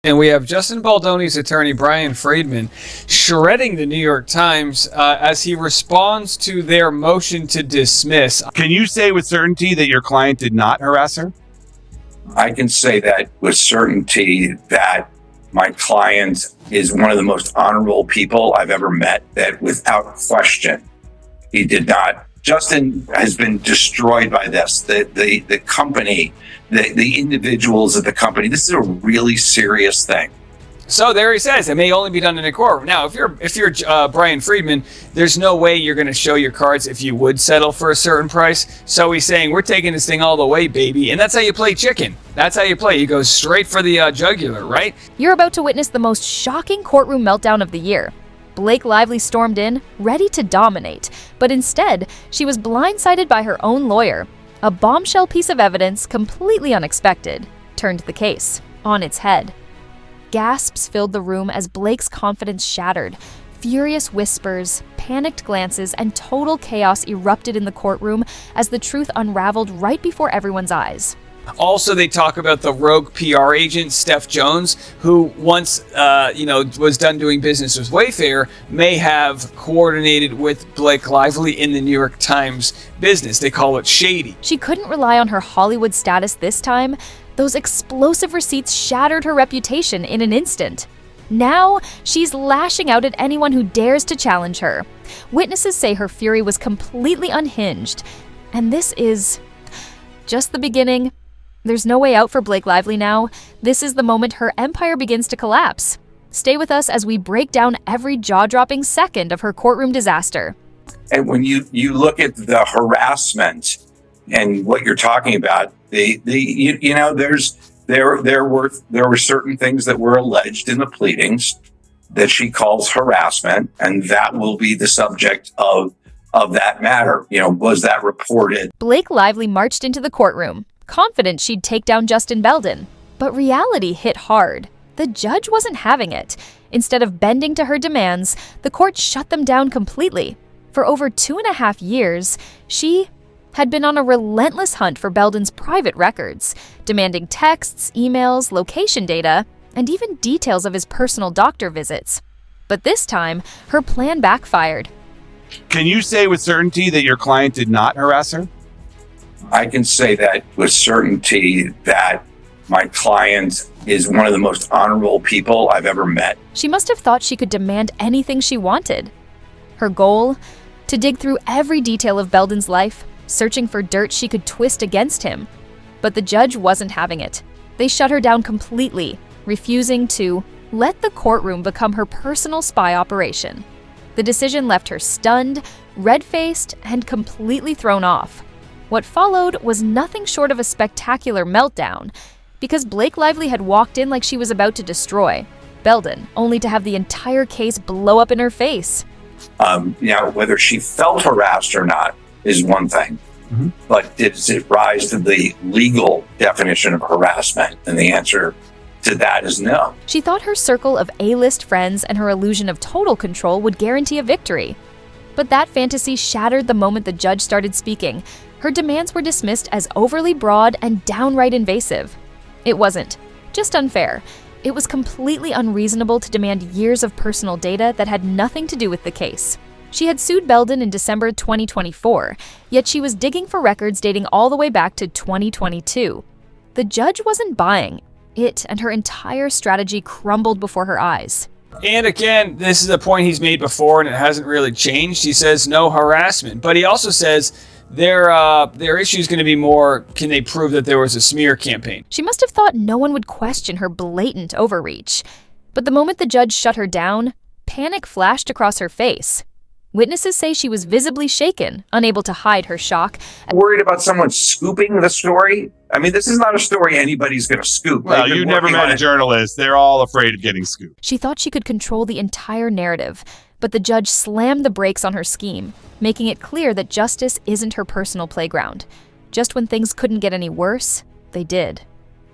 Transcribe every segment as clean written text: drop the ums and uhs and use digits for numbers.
And we have Justin Baldoni'S attorney, Brian Freedman, shredding the New York Times as he responds to their motion to dismiss. Can you say with certainty that your client did not harass her? I can say that with certainty that my client is one of the most honorable people I've ever met, that without question, he did not. Justin has been destroyed by this. The company, the individuals at the company. This is a really serious thing. So there he says it may only be done in a court. Now, if you're Brian Freedman, there's no way you're going to show your cards if you would settle for a certain price. So he's saying we're taking this thing all the way, baby, and that's how you play chicken. That's how you play. You go straight for the jugular, right? You're about to witness the most shocking courtroom meltdown of the year. Blake Lively stormed in, ready to dominate, but instead, she was blindsided by her own lawyer. A bombshell piece of evidence, completely unexpected, turned the case on its head. Gasps filled the room as Blake's confidence shattered. Furious whispers, panicked glances, and total chaos erupted in the courtroom as the truth unraveled right before everyone's eyes. Also, they talk about the rogue PR agent, Steph Jones, who once, was done doing business with Wayfair, may have coordinated with Blake Lively in the New York Times business. They call it shady. She couldn't rely on her Hollywood status this time. Those explosive receipts shattered her reputation in an instant. Now, she's lashing out at anyone who dares to challenge her. Witnesses say her fury was completely unhinged. And this is just the beginning. There's no way out for Blake Lively now. This is the moment her empire begins to collapse. Stay with us as we break down every jaw-dropping second of her courtroom disaster. And when you look at the harassment and what you're talking about, there were certain things that were alleged in the pleadings that she calls harassment, and that will be the subject of that matter. Was that reported? Blake Lively marched into the courtroom, confident she'd take down Justin Belden. But reality hit hard. The judge wasn't having it. Instead of bending to her demands, the court shut them down completely. For over 2.5 years, she had been on a relentless hunt for Belden's private records, demanding texts, emails, location data, and even details of his personal doctor visits. But this time, her plan backfired. Can you say with certainty that your client did not harass her? I can say that with certainty that my client is one of the most honorable people I've ever met. She must have thought she could demand anything she wanted. Her goal? To dig through every detail of Belden's life, searching for dirt she could twist against him. But the judge wasn't having it. They shut her down completely, refusing to let the courtroom become her personal spy operation. The decision left her stunned, red-faced, and completely thrown off. What followed was nothing short of a spectacular meltdown, because Blake Lively had walked in like she was about to destroy Belden, only to have the entire case blow up in her face. Whether she felt harassed or not is one thing, but does it rise to the legal definition of harassment? And the answer to that is no. She thought her circle of A-list friends and her illusion of total control would guarantee a victory. But that fantasy shattered the moment the judge started speaking. Her demands were dismissed as overly broad and downright invasive. It wasn't just unfair. It was completely unreasonable to demand years of personal data that had nothing to do with the case. She had sued Belden in December 2024, yet she was digging for records dating all the way back to 2022. The judge wasn't buying. It and her entire strategy crumbled before her eyes. And again, this is a point he's made before, and it hasn't really changed. He says no harassment, but he also says their issue is going to be more, can they prove that there was a smear campaign? She must have thought no one would question her blatant overreach. But the moment the judge shut her down, panic flashed across her face. Witnesses say she was visibly shaken, unable to hide her shock. Worried about someone scooping the story? I mean, this is not a story anybody's going to scoop. Well, you never met a journalist. They're all afraid of getting scooped. She thought she could control the entire narrative, but the judge slammed the brakes on her scheme, making it clear that justice isn't her personal playground. Just when things couldn't get any worse, they did.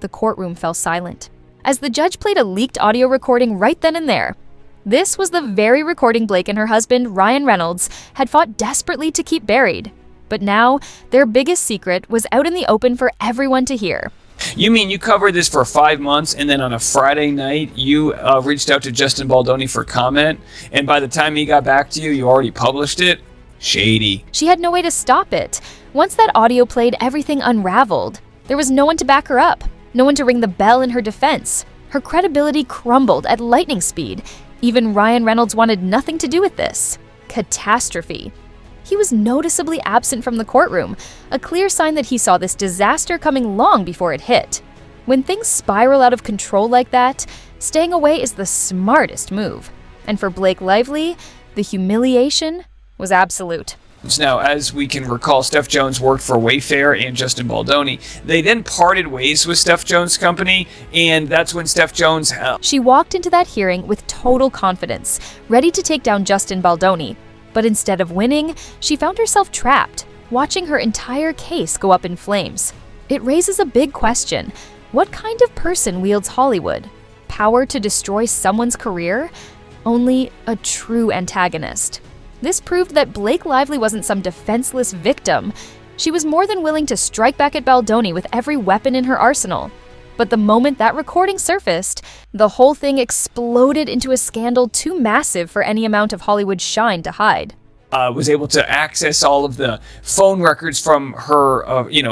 The courtroom fell silent, as the judge played a leaked audio recording right then and there. This was the very recording Blake and her husband, Ryan Reynolds, had fought desperately to keep buried. But now, their biggest secret was out in the open for everyone to hear. You mean you covered this for 5 months, and then on a Friday night, you reached out to Justin Baldoni for comment, and by the time he got back to you, you already published it? Shady. She had no way to stop it. Once that audio played, everything unraveled. There was no one to back her up, no one to ring the bell in her defense. Her credibility crumbled at lightning speed. Even Ryan Reynolds wanted nothing to do with this. Catastrophe. He was noticeably absent from the courtroom, a clear sign that he saw this disaster coming long before it hit. When things spiral out of control like that, staying away is the smartest move. And for Blake Lively, the humiliation was absolute. Now, as we can recall, Steph Jones worked for Wayfair and Justin Baldoni. They then parted ways with Steph Jones' company, and that's when Steph Jones... She walked into that hearing with total confidence, ready to take down Justin Baldoni. But instead of winning, she found herself trapped, watching her entire case go up in flames. It raises a big question. What kind of person wields Hollywood? Power to destroy someone's career? Only a true antagonist. This proved that Blake Lively wasn't some defenseless victim. She was more than willing to strike back at Baldoni with every weapon in her arsenal. But the moment that recording surfaced, the whole thing exploded into a scandal too massive for any amount of Hollywood shine to hide. Was able to access all of the phone records from her,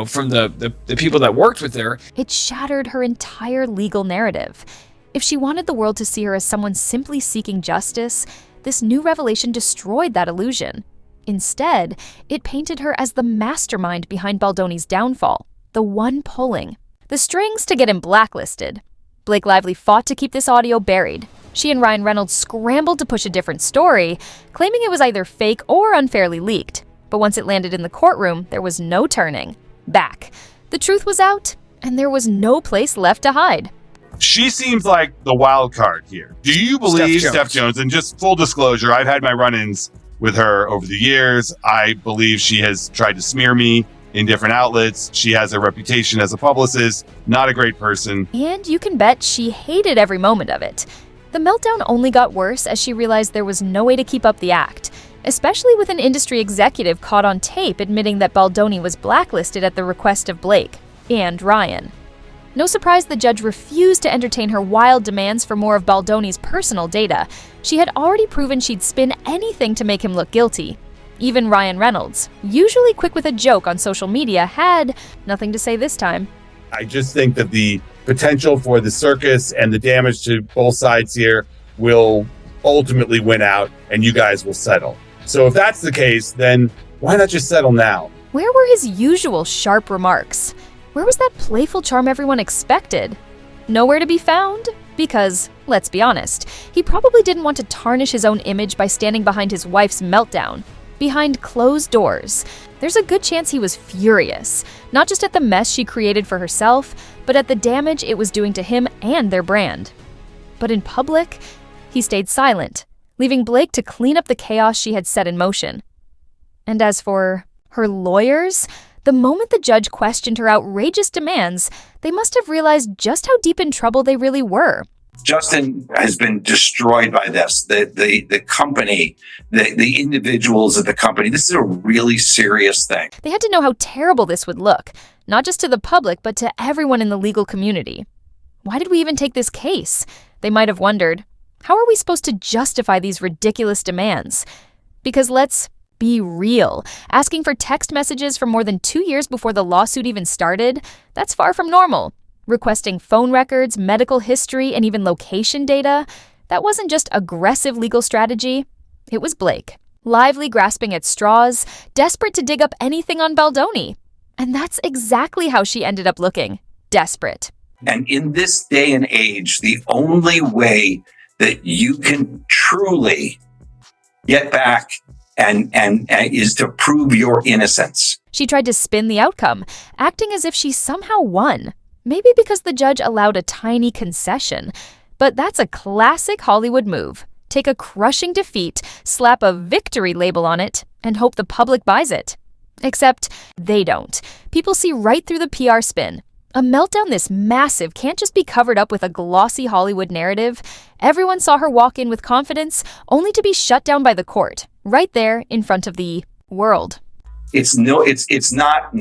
from the people that worked with her. It shattered her entire legal narrative. If she wanted the world to see her as someone simply seeking justice, this new revelation destroyed that illusion. Instead, it painted her as the mastermind behind Baldoni's downfall, the one pulling the strings to get him blacklisted. Blake Lively fought to keep this audio buried. She and Ryan Reynolds scrambled to push a different story, claiming it was either fake or unfairly leaked. But once it landed in the courtroom, there was no turning back. The truth was out, and there was no place left to hide. She seems like the wild card here. Do you believe Steph Jones? And just full disclosure, I've had my run-ins with her over the years. I believe she has tried to smear me in different outlets. She has a reputation as a publicist, not a great person. And you can bet she hated every moment of it. The meltdown only got worse as she realized there was no way to keep up the act, especially with an industry executive caught on tape admitting that Baldoni was blacklisted at the request of Blake and Ryan. No surprise the judge refused to entertain her wild demands for more of Baldoni's personal data. She had already proven she'd spin anything to make him look guilty. Even Ryan Reynolds, usually quick with a joke on social media, had nothing to say this time. I just think that the potential for the circus and the damage to both sides here will ultimately win out, and you guys will settle. So if that's the case, then why not just settle now? Where were his usual sharp remarks? Where was that playful charm everyone expected? Nowhere to be found? Because, let's be honest, he probably didn't want to tarnish his own image by standing behind his wife's meltdown. Behind closed doors, there's a good chance he was furious, not just at the mess she created for herself, but at the damage it was doing to him and their brand. But in public, he stayed silent, leaving Blake to clean up the chaos she had set in motion. And as for her lawyers, the moment the judge questioned her outrageous demands, they must have realized just how deep in trouble they really were. Justin has been destroyed by this. The company, the individuals of the company. This is a really serious thing. They had to know how terrible this would look, not just to the public, but to everyone in the legal community. Why did we even take this case? They might have wondered. How are we supposed to justify these ridiculous demands? Because let's be real. Asking for text messages for more than 2 years before the lawsuit even started, that's far from normal. Requesting phone records, medical history, and even location data, that wasn't just aggressive legal strategy. It was Blake, Lively grasping at straws, desperate to dig up anything on Baldoni. And that's exactly how she ended up looking. Desperate. And in this day and age, the only way that you can truly get back and is to prove your innocence. She tried to spin the outcome, acting as if she somehow won. Maybe because the judge allowed a tiny concession. But that's a classic Hollywood move. Take a crushing defeat, slap a victory label on it, and hope the public buys it. Except they don't. People see right through the PR spin. A meltdown this massive can't just be covered up with a glossy Hollywood narrative. Everyone saw her walk in with confidence, only to be shut down by the court, right there in front of the world. It's not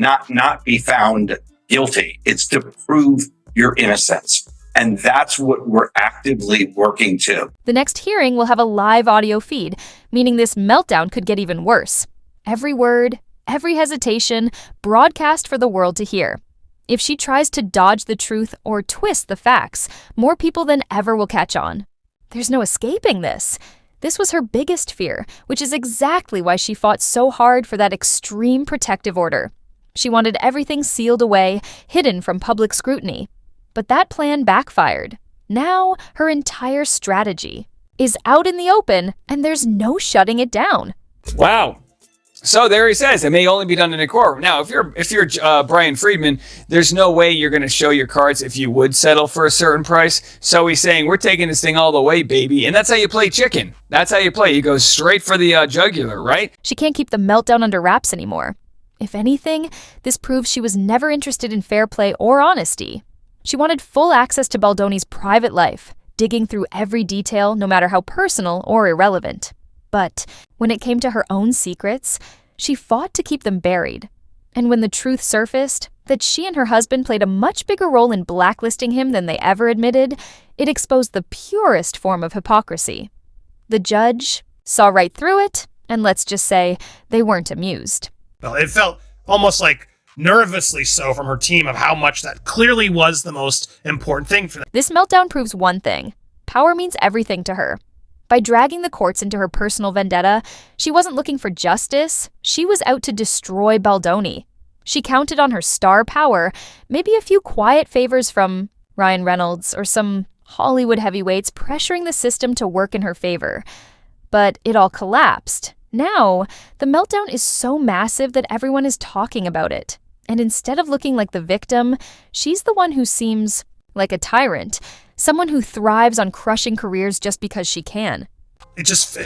be found guilty. It's to prove your innocence. And that's what we're actively working to. The next hearing will have a live audio feed, meaning this meltdown could get even worse. Every word, every hesitation, broadcast for the world to hear. If she tries to dodge the truth or twist the facts, more people than ever will catch on. There's no escaping this. This was her biggest fear, which is exactly why she fought so hard for that extreme protective order. She wanted everything sealed away, hidden from public scrutiny. But that plan backfired. Now, her entire strategy is out in the open, and there's no shutting it down. Wow. So there he says it may only be done in a court. Now, if you're Brian Freedman, there's no way you're going to show your cards if you would settle for a certain price. So he's saying we're taking this thing all the way, baby, and that's how you play chicken. That's how you play. You go straight for the jugular, right? She can't keep the meltdown under wraps anymore. If anything, this proves she was never interested in fair play or honesty. She wanted full access to Baldoni'S private life, digging through every detail, no matter how personal or irrelevant. But when it came to her own secrets, she fought to keep them buried. And when the truth surfaced, that she and her husband played a much bigger role in blacklisting him than they ever admitted, it exposed the purest form of hypocrisy. The judge saw right through it, and let's just say they weren't amused. Well, it felt almost like nervously so from her team of how much that clearly was the most important thing for them. This meltdown proves one thing. Power means everything to her. By dragging the courts into her personal vendetta, she wasn't looking for justice. She was out to destroy Baldoni. She counted on her star power, maybe a few quiet favors from Ryan Reynolds or some Hollywood heavyweights pressuring the system to work in her favor. But it all collapsed. Now, the meltdown is so massive that everyone is talking about it. And instead of looking like the victim, she's the one who seems like a tyrant, someone who thrives on crushing careers just because she can. It just,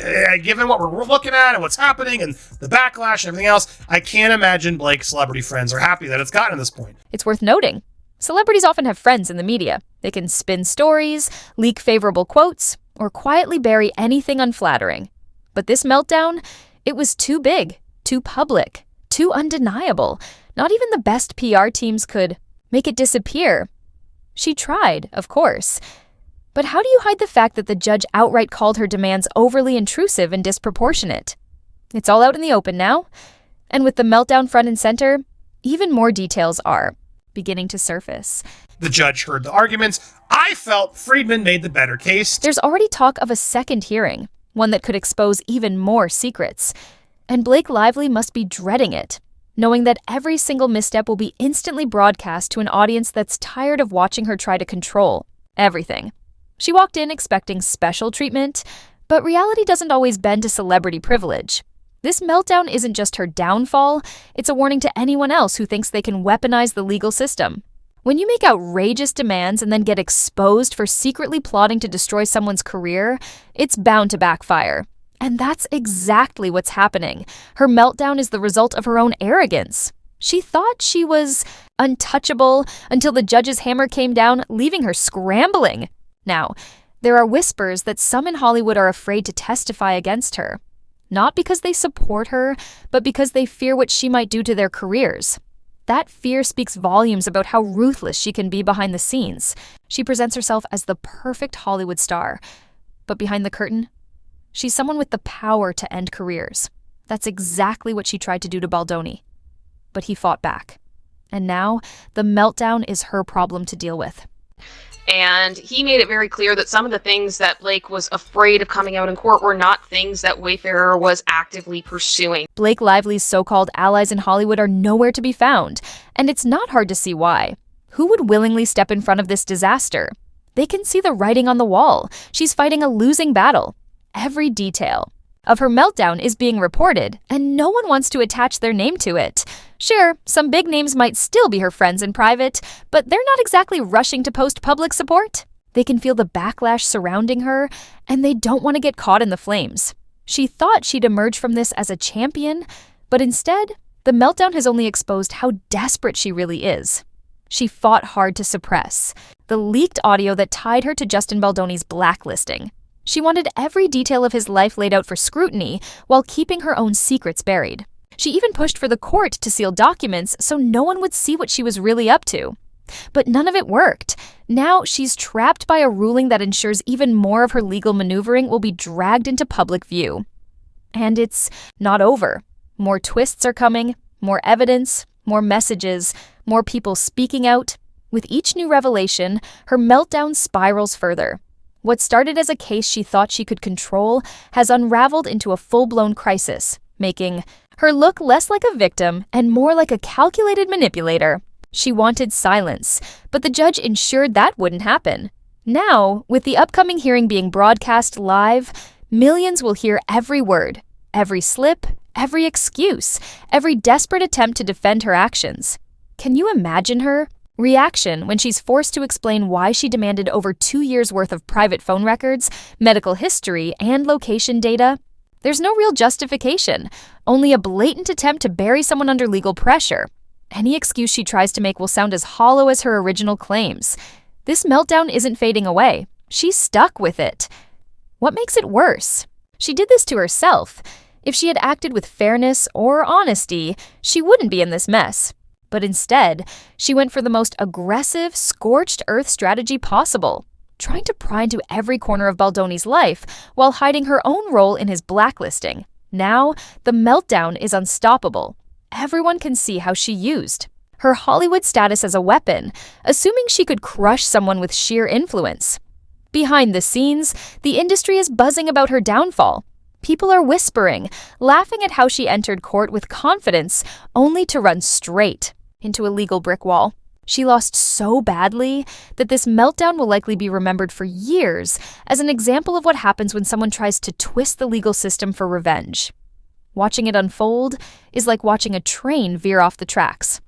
given what we're looking at and what's happening and the backlash and everything else, I can't imagine Blake's celebrity friends are happy that it's gotten to this point. It's worth noting. Celebrities often have friends in the media. They can spin stories, leak favorable quotes, or quietly bury anything unflattering. But this meltdown, it was too big, too public, too undeniable. Not even the best PR teams could make it disappear. She tried, of course. But how do you hide the fact that the judge outright called her demands overly intrusive and disproportionate? It's all out in the open now. And with the meltdown front and center, even more details are beginning to surface. The judge heard the arguments. I felt Freedman made the better case. There's already talk of a second hearing, one that could expose even more secrets. And Blake Lively must be dreading it, knowing that every single misstep will be instantly broadcast to an audience that's tired of watching her try to control everything. She walked in expecting special treatment, but reality doesn't always bend to celebrity privilege. This meltdown isn't just her downfall, it's a warning to anyone else who thinks they can weaponize the legal system. When you make outrageous demands and then get exposed for secretly plotting to destroy someone's career, it's bound to backfire. And that's exactly what's happening. Her meltdown is the result of her own arrogance. She thought she was untouchable until the judge's hammer came down, leaving her scrambling. Now, there are whispers that some in Hollywood are afraid to testify against her. Not because they support her, but because they fear what she might do to their careers. That fear speaks volumes about how ruthless she can be behind the scenes. She presents herself as the perfect Hollywood star. But behind the curtain, she's someone with the power to end careers. That's exactly what she tried to do to Baldoni. But he fought back. And now, the meltdown is her problem to deal with. And he made it very clear that some of the things that Blake was afraid of coming out in court were not things that Wayfarer was actively pursuing. Blake Lively's so-called allies in Hollywood are nowhere to be found, and it's not hard to see why. Who would willingly step in front of this disaster? They can see the writing on the wall. She's fighting a losing battle. Every detail of her meltdown is being reported, and no one wants to attach their name to it. Sure, some big names might still be her friends in private, but they're not exactly rushing to post public support. They can feel the backlash surrounding her, and they don't want to get caught in the flames. She thought she'd emerge from this as a champion, but instead, the meltdown has only exposed how desperate she really is. She fought hard to suppress the leaked audio that tied her to Justin Baldoni's blacklisting. She wanted every detail of his life laid out for scrutiny while keeping her own secrets buried. She even pushed for the court to seal documents so no one would see what she was really up to. But none of it worked. Now she's trapped by a ruling that ensures even more of her legal maneuvering will be dragged into public view. And it's not over. More twists are coming, more evidence, more messages, more people speaking out. With each new revelation, her meltdown spirals further. What started as a case she thought she could control has unraveled into a full-blown crisis, making her look less like a victim and more like a calculated manipulator. She wanted silence, but the judge ensured that wouldn't happen. Now, with the upcoming hearing being broadcast live, millions will hear every word, every slip, every excuse, every desperate attempt to defend her actions. Can you imagine her reaction when she's forced to explain why she demanded over 2 years' worth of private phone records, medical history, and location data? There's no real justification, only a blatant attempt to bury someone under legal pressure. Any excuse she tries to make will sound as hollow as her original claims. This meltdown isn't fading away. She's stuck with it. What makes it worse? She did this to herself. If she had acted with fairness or honesty, she wouldn't be in this mess. But instead, she went for the most aggressive, scorched earth strategy possible, trying to pry into every corner of Baldoni's life while hiding her own role in his blacklisting. Now, the meltdown is unstoppable. Everyone can see how she used her Hollywood status as a weapon, assuming she could crush someone with sheer influence. Behind the scenes, the industry is buzzing about her downfall. People are whispering, laughing at how she entered court with confidence, only to run straight into a legal brick wall. She lost so badly that this meltdown will likely be remembered for years as an example of what happens when someone tries to twist the legal system for revenge. Watching it unfold is like watching a train veer off the tracks.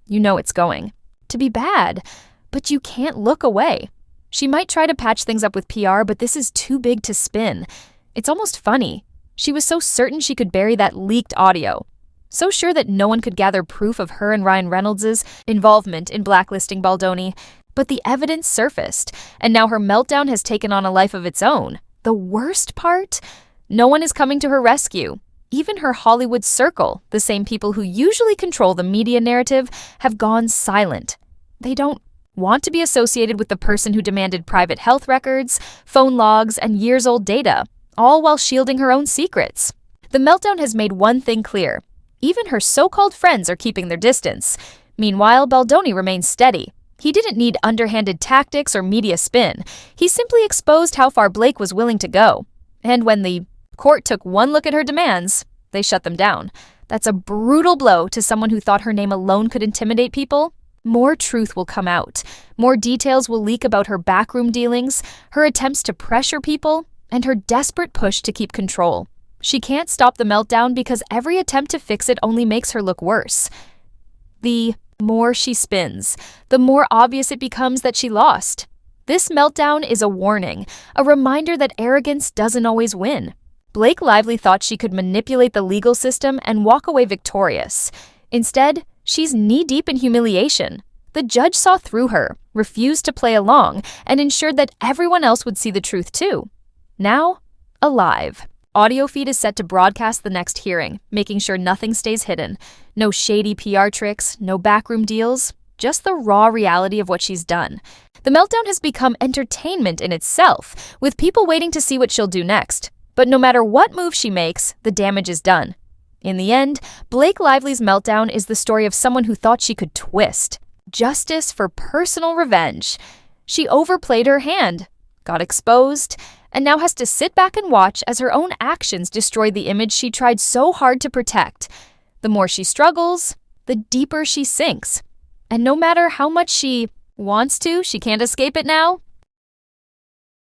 You know it's going to be bad, but you can't look away. She might try to patch things up with PR, but this is too big to spin. It's almost funny. She was so certain she could bury that leaked audio, so sure that no one could gather proof of her and Ryan Reynolds' involvement in blacklisting Baldoni, but the evidence surfaced, and now her meltdown has taken on a life of its own. The worst part? No one is coming to her rescue. Even her Hollywood circle, the same people who usually control the media narrative, have gone silent. They don't want to be associated with the person who demanded private health records, phone logs, and years-old data, all while shielding her own secrets. The meltdown has made one thing clear. Even her so-called friends are keeping their distance. Meanwhile, Baldoni remains steady. He didn't need underhanded tactics or media spin. He simply exposed how far Blake was willing to go. And when the court took one look at her demands, they shut them down. That's a brutal blow to someone who thought her name alone could intimidate people. More truth will come out. More details will leak about her backroom dealings, her attempts to pressure people, and her desperate push to keep control. She can't stop the meltdown because every attempt to fix it only makes her look worse. The more she spins, the more obvious it becomes that she lost. This meltdown is a warning, a reminder that arrogance doesn't always win. Blake Lively thought she could manipulate the legal system and walk away victorious. Instead, she's knee-deep in humiliation. The judge saw through her, refused to play along, and ensured that everyone else would see the truth too. Now, alive. Audio feed is set to broadcast the next hearing, making sure nothing stays hidden. No shady PR tricks, no backroom deals, just the raw reality of what she's done. The meltdown has become entertainment in itself, with people waiting to see what she'll do next. But no matter what move she makes, the damage is done. In the end, Blake Lively's meltdown is the story of someone who thought she could twist justice for personal revenge. She overplayed her hand, got exposed, and now has to sit back and watch as her own actions destroy the image she tried so hard to protect. The more she struggles, the deeper she sinks. And no matter how much she wants to, she can't escape it now.